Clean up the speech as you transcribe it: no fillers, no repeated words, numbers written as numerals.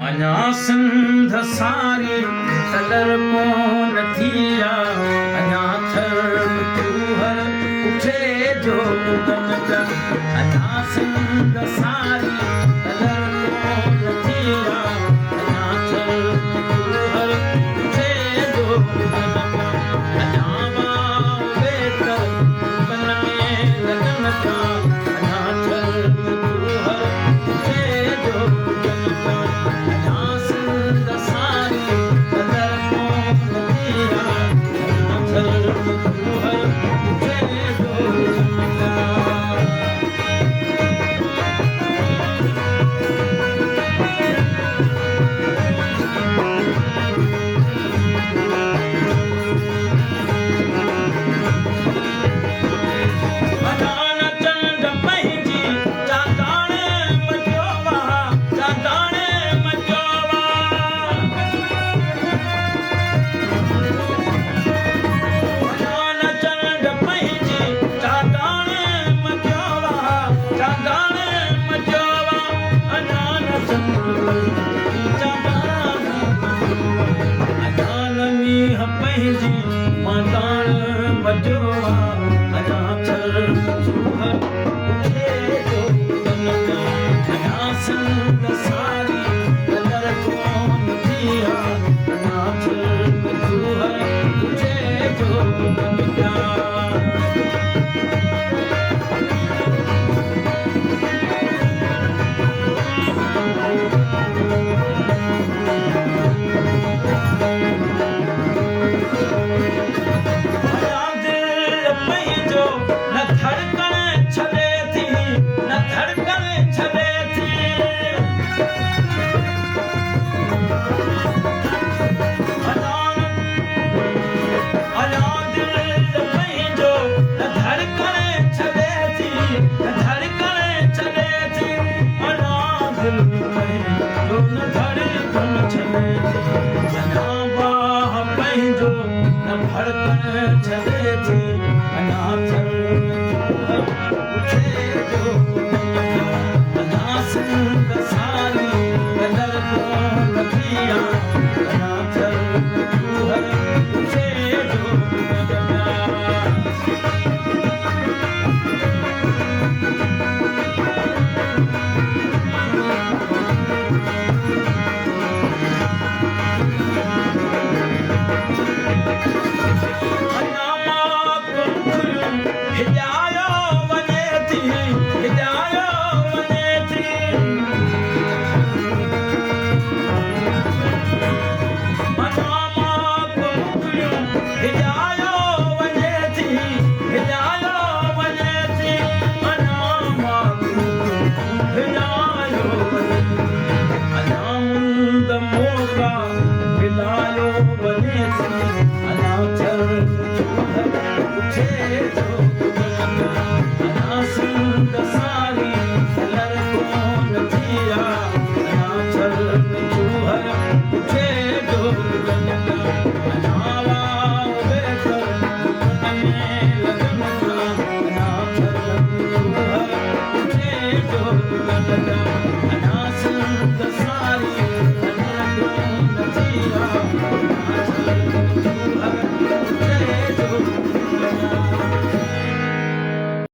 अञा सिंध सारी कलर कोन थी आहे अञा थर तूहर उठे जो गन गन अञा सिंध सारी कलर कोन थी आहे अञा थर तूहर उठे जो गन गन अञा वाव बेकर बन में लगन था अञा थर तूहर उठे जो गन गन अञा सिंध सारी कलर कोन थी आहे अञा थर तूहर उठे जो गन गन अजान चंड पंहिंजी चांदाणे मचोवा चांदाणे मचोवा अजान चंड पंहिंजी चांदाणे मचोवा चांदाणे मचोवा अजान चंड पंहिंजी चांदाणे मचोवा अजान मींहं पंहिंजी मांदाण मचोवा अञा थर तूहर उठे जो गन गन अञा सिंध सारी कलर कोन थी आहे अञा थर तूहर उठे जो गन गन अञा दिल पंहिंजो न धड़कण छॾे थी न धड़कण छॾे थी अञा दिल पंहिंजो न धड़कण छॾे थी न धड़कण छॾे थी अञा दिल पंहिंजो न धड़कण छॾे थी अञा बाह पंहिंजो न भड़कण छॾे थी अञा